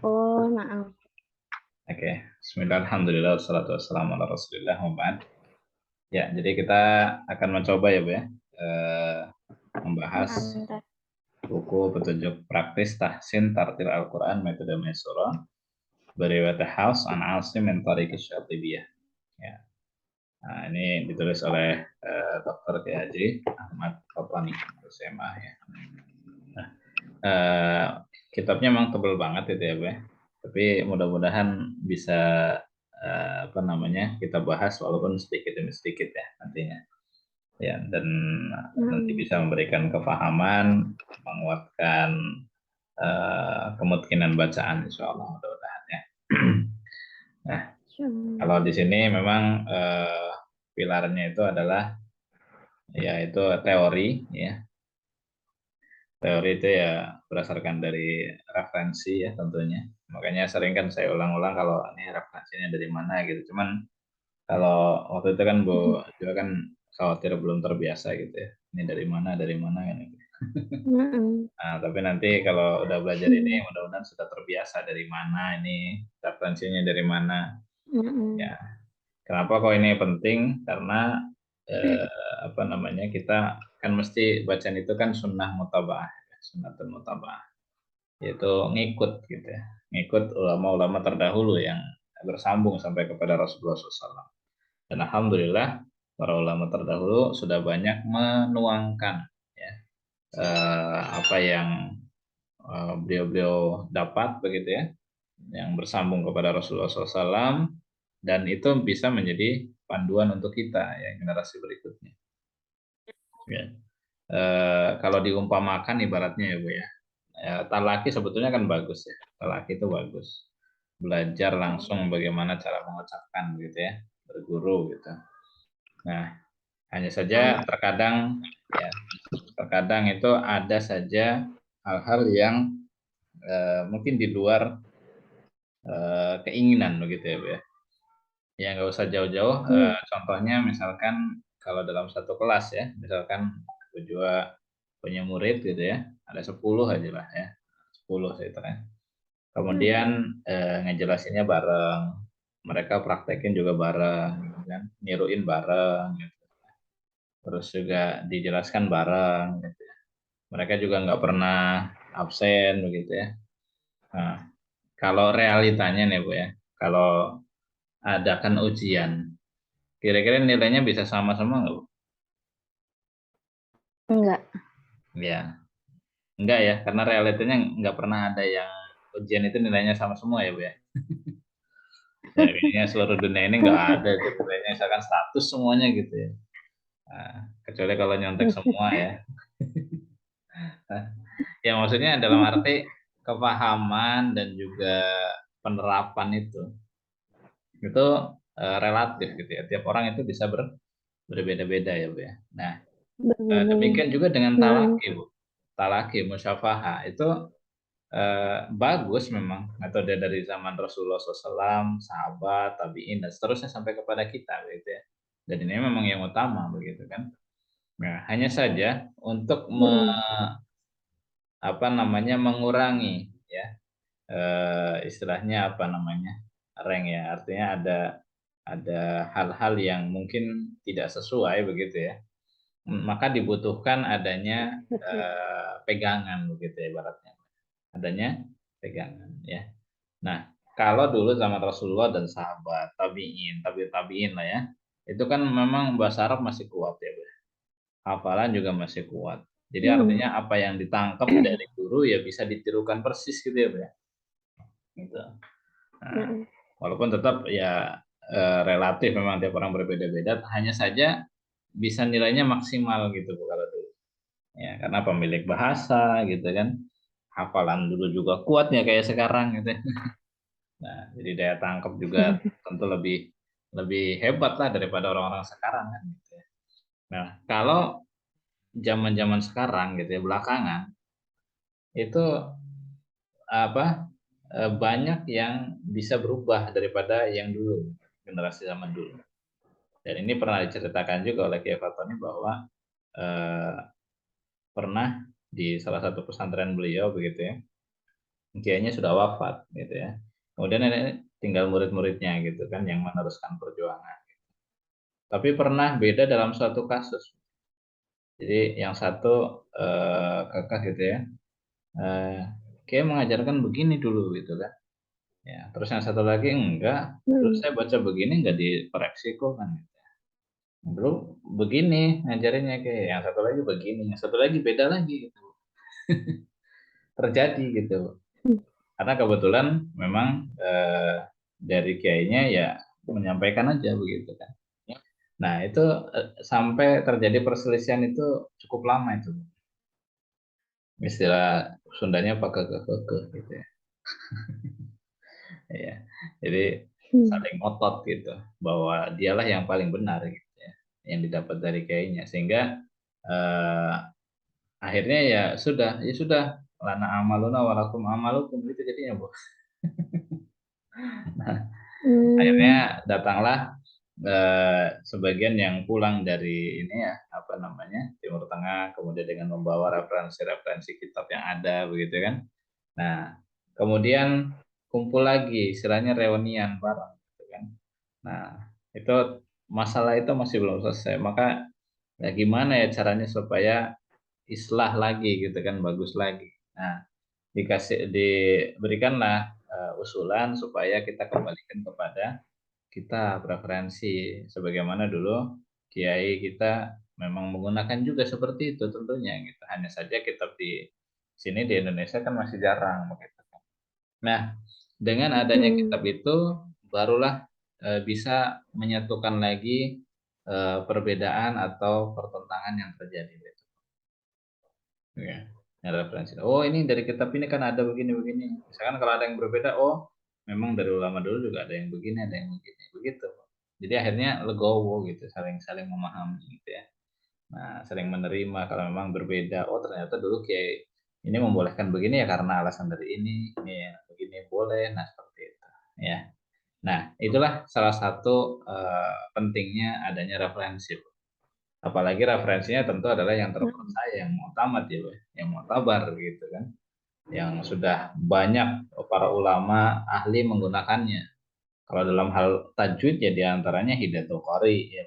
Oh, maaf. Oke, Bismillah, Alhamdulillah, wassalatu wassalamu ala Rasulillah, wa ba'd. Ya, jadi kita akan mencoba ya, Bu ya, eh, membahas Maaf. buku petunjuk praktis tahsin tartil Al-Quran metode Maisura beriwayat House an Asim min Tariq Syatibiyah. Ya. Nah, ini ditulis oleh Dr. K.H. Ahmad Fatani, SMA ya. Nah, eh, kitabnya memang tebel banget itu ya, Bu ya. Tapi mudah-mudahan bisa apa namanya kita bahas walaupun sedikit demi sedikit ya nantinya. Ya, dan nanti Hmm. bisa memberikan kefahaman, menguatkan kemungkinan bacaan, insya Allah mudah-mudahan ya. Nah, kalau di sini memang pilarnya itu adalah yaitu teori ya. Teori itu ya berdasarkan dari referensi ya tentunya. Makanya sering kan saya ulang-ulang kalau ini referensinya dari mana gitu. Cuman kalau waktu itu kan Bu juga kan khawatir belum terbiasa gitu ya. Ini dari mana kan. Hmm. Nah, tapi nanti kalau udah belajar ini mudah-mudahan sudah terbiasa dari mana ini referensinya dari mana. Hmm. Ya, kenapa kok ini penting? Karena apa namanya kita kan mesti bacaan itu kan sunnah mutaba'ah, ya, sunnatul mutaba'ah, yaitu ngikut gitu ya, ngikut ulama-ulama terdahulu yang bersambung sampai kepada Rasulullah SAW. Dan alhamdulillah para ulama terdahulu sudah banyak menuangkan ya, apa yang beliau-beliau dapat begitu ya, yang bersambung kepada Rasulullah SAW, dan itu bisa menjadi panduan untuk kita ya generasi berikutnya. Ya. Kalau diumpamakan ibaratnya ya Bu ya, talaki sebetulnya kan bagus ya, talaki itu bagus. Belajar langsung bagaimana cara mengucapkan gitu ya, berguru gitu. Nah, hanya saja terkadang ya, terkadang itu ada saja hal-hal yang mungkin di luar keinginan begitu ya Bu ya. Ya nggak usah jauh-jauh. Contohnya misalkan kalau dalam satu kelas ya, misalkan aku juga punya murid gitu ya, ada 10 aja lah ya, 10 saya terang. Kemudian ngejelasinnya bareng, mereka praktekin juga bareng, gitu kan, niruin bareng, gitu. Terus juga dijelaskan bareng, gitu ya. Mereka juga nggak pernah absen begitu ya. Nah, kalau realitanya nih Bu ya, kalau adakan ujian, kira-kira nilainya bisa sama semua nggak Bu? Enggak. Ya, enggak ya, karena realitanya nggak pernah ada yang ujian itu nilainya sama semua ya Bu ya. Ya, kayaknya seluruh dunia ini nggak ada itu nilainya misalkan 100 semuanya gitu ya. Nah, kecuali kalau nyontek semua ya. Nah, ya maksudnya dalam arti kepahaman dan juga penerapan itu relatif gitu ya. Tiap orang itu bisa berbeda-beda ya Bu ya. Nah, Berbeda-beda. demikian juga dengan Hmm. talaki Bu. Talaki, musyafahah itu bagus memang metode dari zaman Rasulullah SAW, sahabat, tabiin dan seterusnya sampai kepada kita begitu ya. Dan ini memang yang utama begitu kan. Nah, hanya saja untuk Hmm. apa namanya mengurangi ya istilahnya apa namanya rank ya, artinya ada hal-hal yang mungkin tidak sesuai begitu ya. Maka dibutuhkan adanya Betul. pegangan begitu ya ibaratnya, adanya pegangan ya. Nah, kalau dulu zaman Rasulullah dan sahabat, tabi'in, tabi'in lah ya, itu kan memang bahasa Arab masih kuat ya, Bu. Hafalan juga masih kuat. Jadi Hmm. artinya apa yang ditangkap dari guru ya bisa ditirukan persis gitu ya, Bu ya. Gitu. Nah, Hmm. walaupun tetap ya relatif memang tiap orang berbeda-beda, hanya saja bisa nilainya maksimal gitu Bu kalau dulu. Ya, karena pemilik bahasa gitu kan. Hafalan dulu juga kuatnya kayak sekarang gitu. Nah, jadi daya tangkap juga tentu lebih lebih hebat lah daripada orang-orang sekarang kan gitu ya. Nah, kalau zaman-zaman sekarang gitu ya belakangan itu apa banyak yang bisa berubah daripada yang dulu, generasi zaman dulu. Dan ini pernah diceritakan juga oleh Kiai Fatoni bahwa eh, pernah di salah satu pesantren beliau begitu ya. kiainya sudah wafat gitu ya. Kemudian nenek tinggal murid-muridnya gitu kan yang meneruskan perjuangan. Tapi pernah beda dalam suatu kasus. Jadi yang satu kakak gitu ya, eh, kayak mengajarkan begini dulu gitu kan. Ya, terus yang satu lagi enggak. Terus Mm. saya baca begini enggak dikoreksi kok kan. Dulu begini ngajarinnya kayak yang satu lagi begini, yang satu lagi beda lagi gitu. Terjadi gitu. Mm. Karena kebetulan memang dari kiainya ya menyampaikan aja begitu kan. Nah, itu sampai terjadi perselisihan itu cukup lama itu. Istilah Sundanya pakai kekeh gitu ya. Iya. Jadi Mm. saling ngotot gitu bahwa dialah yang paling benar gitu ya, yang didapat dari kiainya sehingga eh, akhirnya ya sudah lana amaluna walakum amalukum gitu jadinya Bu. Nah, akhirnya Mm. datanglah sebagian yang pulang dari ini ya apa namanya Timur Tengah kemudian dengan membawa referensi-referensi kitab yang ada begitu kan. Nah, kemudian kumpul lagi, istilahnya reunian bareng, gitu kan. Nah, itu masalah itu masih belum selesai. Maka ya gimana ya caranya supaya islah lagi gitu kan, bagus lagi. Nah, diberikanlah usulan supaya kita kembalikan kepada kita preferensi sebagaimana dulu kiai kita memang menggunakan juga seperti itu tentunya gitu. Hanya saja kitab di sini di Indonesia kan masih jarang begitu. Nah, dengan adanya Mm. kitab itu barulah bisa menyatukan lagi perbedaan atau pertentangan yang terjadi gitu. Ya, yang referensi. Oh, ini dari kitab ini kan ada begini-begini. Misalkan kalau ada yang berbeda, oh, memang dari ulama dulu juga ada yang begini, ada yang begini. Begitu. Jadi akhirnya legowo gitu, saling-saling memahami gitu ya. Nah, sering menerima kalau memang berbeda. Oh, ternyata dulu kiai ini membolehkan begini ya karena alasan dari ini ya begini boleh. Nah, seperti itu. Ya. Nah, itulah salah satu pentingnya adanya referensi. Apalagi referensinya tentu adalah yang Mm. terpercaya, yang muktamad ya, yang muktabar gitu kan. Yang sudah banyak para ulama ahli menggunakannya. Kalau dalam hal tajwid ya diantaranya Hidayatul Qari ya,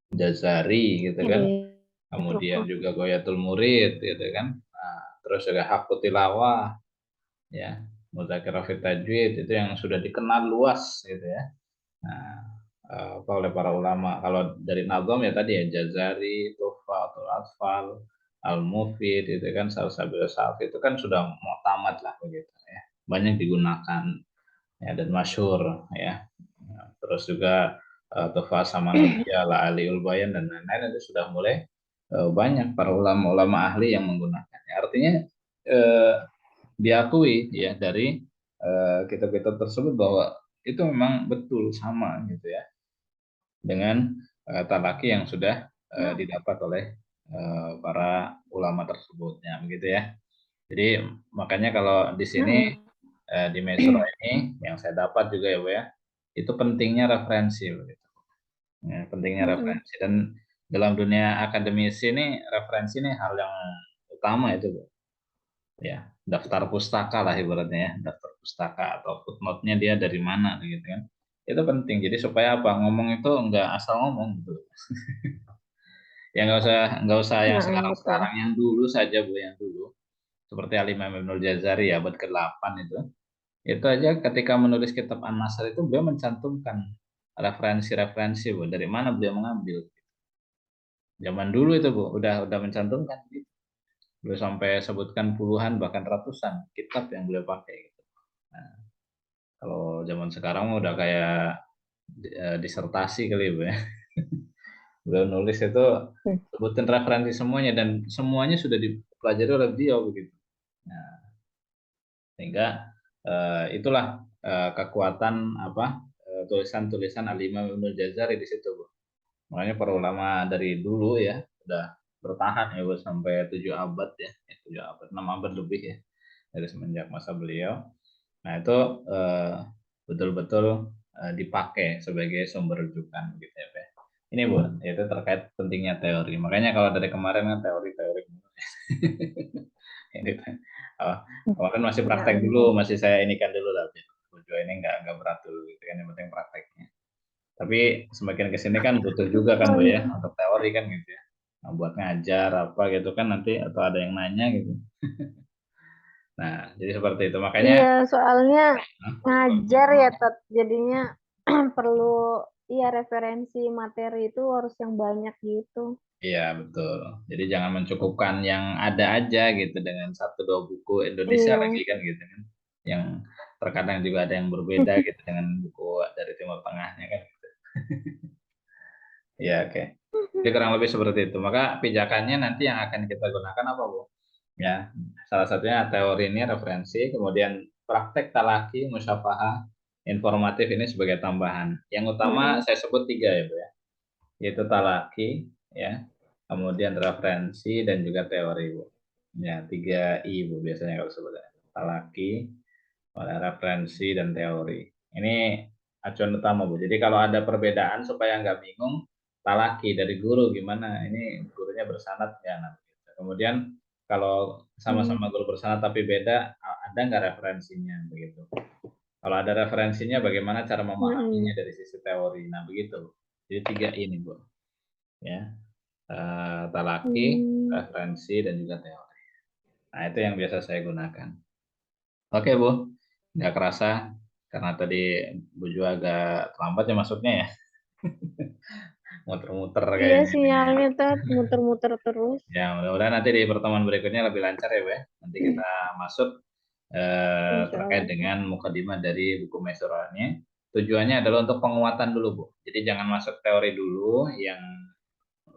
Jazari gitu kan. Itu Kemudian kok. juga Goyatul Murid gitu kan. Nah, terus juga Hakku Tilawah ya, Mudzakirah fit Tajwid itu yang sudah dikenal luas gitu ya. Nah, apa oleh para ulama. Kalau dari Nazom ya tadi ya Jazari, Tuhfatul Atfal, Al-Mufid itu kan Salsabil Salaf itu kan sudah tamat lah begitu ya. Banyak digunakan ya dan masyhur ya. Nah, terus juga Tuhfa Samanudja, La Aliul Bayan dan lain-lain itu sudah mulai banyak para ulama-ulama ahli yang menggunakannya. Artinya eh, diakui ya dari kitab-kitab tersebut bahwa itu memang betul sama gitu ya dengan talaki yang sudah Mm. didapat oleh para ulama tersebut ya begitu ya. Jadi makanya kalau di sini Mm. di Mesro ini yang saya dapat juga ya Bu ya, itu pentingnya referensi begitu. Ya, pentingnya Mm. referensi dan dalam dunia akademisi ini referensi ini hal yang utama itu Bu. Ya, daftar pustaka lah ibaratnya ya, daftar pustaka atau footnote-nya dia dari mana gitu kan. Itu penting. Jadi supaya apa? Ngomong itu nggak asal ngomong gitu. Ya nggak usah yang Mm. Betul. sekarang-sekarang, yang dulu saja Bu, yang dulu. Seperti Al-Imam Ibnul Jazari ya abad ke-8 itu. Itu aja ketika menulis kitab An-Nasr itu beliau mencantumkan referensi-referensi Bu, dari mana beliau mengambil. Zaman dulu itu Bu, udah mencantumkan gitu. Beliau sampai sebutkan puluhan bahkan ratusan kitab yang beliau pakai gitu. Nah, kalau zaman sekarang mah udah kayak disertasi kali Bu ya. Beliau nulis itu Mm. sebutin referensi semuanya dan semuanya sudah dipelajari oleh beliau begitu. Nah, sehingga itulah kekuatan apa tulisan-tulisan Al-Imam Ibnu Jazari di situ, Bu. Makanya para ulama dari dulu ya udah bertahan ya Bu sampai 7 abad ya, 7 abad, 6 abad lebih ya dari semenjak masa beliau. Nah, itu eh, betul-betul dipakai sebagai sumber rujukan gitu ya, Pak. Ini Bu, itu terkait pentingnya teori. Makanya kalau dari kemarin kan teori-teori. Ini oh, kemarin masih praktek dulu, masih saya inikan dulu lah. Tujuh ini nggak berat dulu, gitu kan, yang penting prakteknya. Tapi semakin ke sini kan butuh juga kan Oh Bu ya, iya. untuk teori kan gitu ya. Nah, buat ngajar apa gitu kan nanti atau ada yang nanya gitu. Nah, jadi seperti itu. Makanya Iya, soalnya Hah? ngajar ya, jadinya perlu iya referensi materi itu harus yang banyak gitu. Iya, betul. Jadi jangan mencukupkan yang ada aja gitu dengan satu dua buku Indonesia lagi Iya. kan gitu kan. Yang terkadang juga ada yang berbeda gitu dengan buku dari Timur Tengahnya kan. Iya, oke. Jadi kurang lebih seperti itu. Maka pijakannya nanti yang akan kita gunakan apa, Bu? Ya, salah satunya teori ini referensi, kemudian praktek talaki, musyafahah, informatif ini sebagai tambahan. Yang utama Mm-mm. saya sebut tiga ya, Bu ya. Yaitu talaki, ya, kemudian referensi dan juga teori, Bu. Ya, 3I, Bu, biasanya kalau sebutnya. Talaki, referensi, dan teori. Ini acuan utama, Bu. Jadi kalau ada perbedaan supaya nggak bingung, talaki dari guru gimana? Ini gurunya bersanad ya. Nah, gitu. Kemudian kalau Mm. sama-sama guru bersanad tapi beda, ada nggak referensinya begitu? Kalau ada referensinya, bagaimana cara memahaminya Mm-mm. dari sisi teori? Nah, begitu. Jadi tiga ini, Bu. Ya, talaki, Hmm. referensi, dan juga teori. Nah, itu yang biasa saya gunakan. Oke, Bu. Nggak kerasa, karena tadi Bu Ju agak terlambat ya masuknya ya. Muter-muter Iya, kayaknya ini. sinyalnya muter-muter terus. Ya, mudah-mudahan nanti di pertemuan berikutnya lebih lancar ya, Bu ya. Nanti kita masuk Insya terkait Allah. dengan mukadimah dari buku Mesurahnya. Tujuannya adalah untuk penguatan dulu, Bu. Jadi jangan masuk teori dulu yang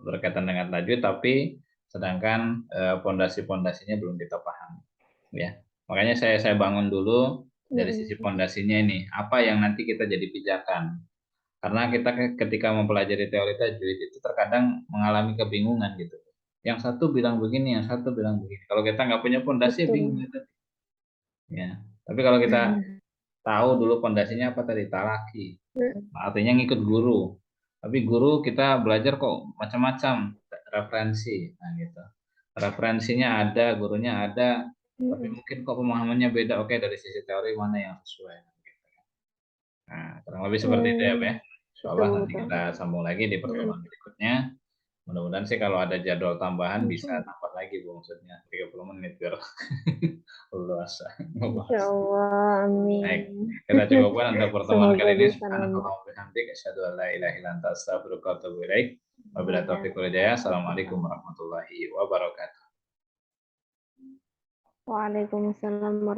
berkaitan dengan tajwid, tapi sedangkan pondasi-pondasinya belum kita pahami. Ya, makanya saya bangun dulu dari Mm-mm. sisi pondasinya ini, apa yang nanti kita jadi pijakan. Karena kita ketika mempelajari teori tajwid itu terkadang mengalami kebingungan gitu. Yang satu bilang begini, yang satu bilang begini. Kalau kita nggak punya pondasi, bingung Betul. gitu. Ya, tapi kalau kita tahu dulu pondasinya apa tadi, talaki. Mm. Artinya ngikut guru. Tapi guru kita belajar kok macam-macam referensi, nah gitu. Referensinya ada, gurunya ada, tapi Mm-mm. mungkin kok pemahamannya beda. Oke, dari sisi teori mana yang sesuai. Nah, kurang lebih seperti itu ya, Beh. Insya Allah Betul, nanti betul. kita sambung lagi di Mm. pertemuan berikutnya. Mudah-mudahan sih kalau ada jadwal tambahan Insya bisa Allah. nambah lagi, Bu, maksudnya 30 menit biar luas Insya ngebahas. Allah, Baik, amin. kita cukupkan untuk pertemuan Semoga kali ini. bisa nambah. Subhanakallahumma wa bihamdika asyhadu an la ilaha illa anta astaghfiruka wa atubu ilaik. Wabillahi Iya. taufiq wal hidayah. Assalamualaikum warahmatullahi wabarakatuh. Waalaikumsalam.